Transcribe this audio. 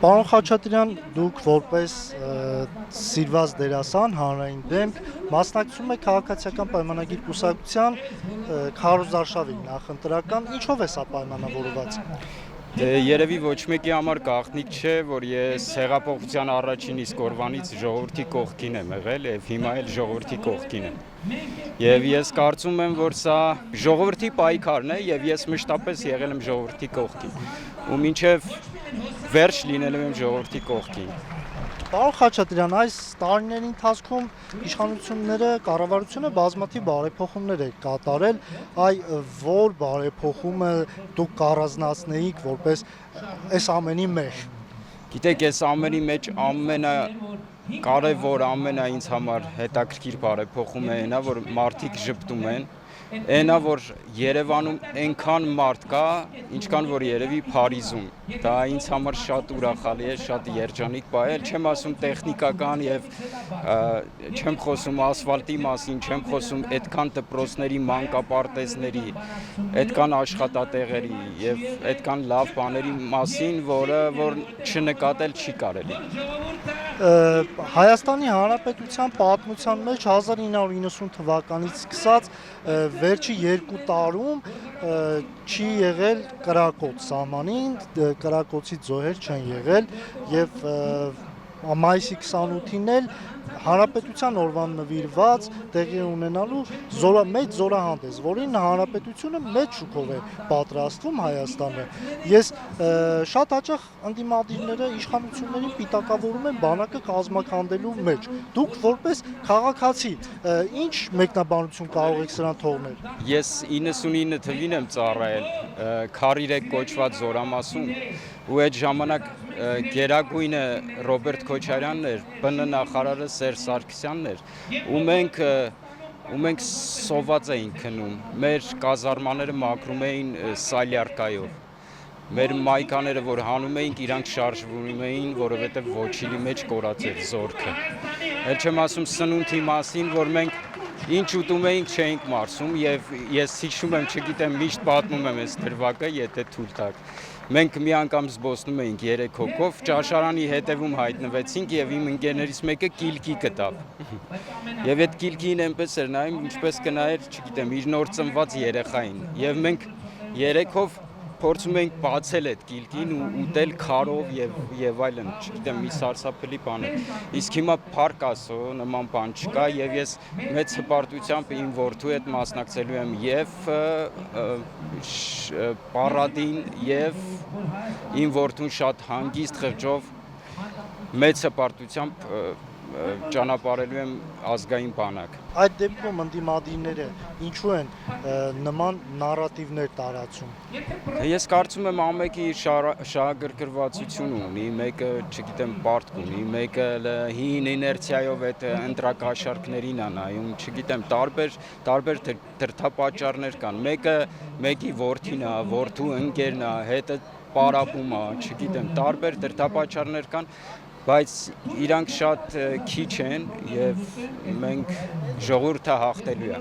Պարոն Խաչատրյան, դուք որպես սիրված դերասան, հանրային դեմք, մասնակցում եք քաղաքացիական պայմանագիր կուսակցության քարոզարշավի նախընտրական, ինչով է սա պայմանավորված։ Երևի ոչ մեկի համար գաղտնիք չէ, որ ես հեղափոխության առաջին իսկ օրվանից ժողովրդի կողքին եմ եղել եւ հիմա էլ ժողովրդի կողքին եմ։ Եվ ես կարծում եմ, որ սա ժողովրդի պայքարն է եւ ես մշտապես եղել եմ ժողովրդի կողքին։ Ու մինչեւ վերջ լինելու եմ ժողովրդի կողքին։ Պարոն Խաչատրյան, այս տարիների ընթացքում իշխանությունները, կառավարությունը բազմաթիվ բարեփոխումներ է կատարել, որ բարեփոխումը դուք կառանձնացնեիք որպես այս ամենի մեջ։ Գիտեք, այս ամենի մեջ ամենակարևոր, ինձ համար հետաքրքիր բարեփոխումը այնա, որ մարդիկ ժպտում են, այնա, որ Երևանում այնքան մարդ կա, ինչքան որ երևի Փարիզում։ Դա ինձ համար շատ ուրախալի է, շատ երջանիկ բան է, չեմ ասում տեխնիկական եւ չեմ խոսում ասֆալտի մասին, չեմ խոսում այդքան դպրոցների, մանկապարտեզների, այդքան աշխատատեղերի եւ այդքան լավ բաների մասին, որ չնկատել չի կարելի։ Հայաստանի Հանրապետության պատմության մեջ 1990 թվականից սկսած վերջի 2 տարում չի եղել կրակոց սահմանին, կրակոցից զոհեր չեն եղել եւ մայիսի 28-ին էլ Հանրապետության օրվան նվիրված տեղի ունենալու մեծ զորահանդես, որին հանրապետությունը մեծ շուկով է պատրաստվում Հայաստանը։ Ես շատ հաճախ ընդդիմադիրները իշխանություններին պիտակավորում են բանակը կազմաքանդելու մեջ։ Դուք որպես քաղաքացի ինչ մեկնաբանություն կարող եք սրան թողնել։ Ես 99 թվին եմ ծառայել Քարիրեկ կոչված զորամասում ու այդ ժամանակ գերագույնը Ռոբերտ Քոչարյանն էր, ԲՆ նախարարը Սերժ Սարգսյանն էր ու մենք սոված էինք քնում, մեր կազարմաները մաքրում էին սալյարկայով, մեր մայկաները որ հանում էինք, իրանք շարժվում էին, որովհետև ոչիրի մեջ կորած էր զորքը։ Էլ չեմ ասում սնունդի մասին, որ մենք ինչ ուտում էինք չէինք մարսում եւ ես հիշում եմ, չգիտեմ, միշտ պատմում եմ այս դրվագը, եթե թույլ տաք։ Մենք մի անգամ զբոսնում էինք 3 հոգով, ճաշարանի հետևում հայտնվեցինք եւ իմ ընկերներից մեկը կիլկի գտավ։ Եվ այդ կիլկին այնպես էր նայում, ինչպես կնայեր, չգիտեմ, իր նոր ծնված երեխային։ Եվ մենք 3-ով փորձում էինք բացել այդ կիլկին ու ուտել քարով եւ այլն, չգիտեմ, մի սարսափելի բան է։ Իսկ հիմա փառք Աստծո նման բան չկա եւ ես մեծ հպարտությամբ իմ որդու հետ մասնակցելու եմ եւ պարադին եւ իմ որդուն շատ հանգիստ խղճով մեծ հպարտությամբ ճանապարհելու եմ ազգային բանակ։ Այդ դեպքում ընդդիմադիրները ինչու են նման նարատիվներ տարածում։ Ես կարծում եմ ամենի իր շահագրգռվածությունը ունի, մեկը, չգիտեմ, պարտք ունի, մեկը հին իներցիայով այդ ընտրակաշառքներին է նայում, չգիտեմ, տարբեր դրդապատճառներ կան։ Մեկի որդին է, որդու ընկերն է, հետը պարապում է, չգիտեմ, տարբեր դրդապատճառներ կան, բայց իրանք շատ քիչ են եւ մենք ժողովուրդը հաղթելու է։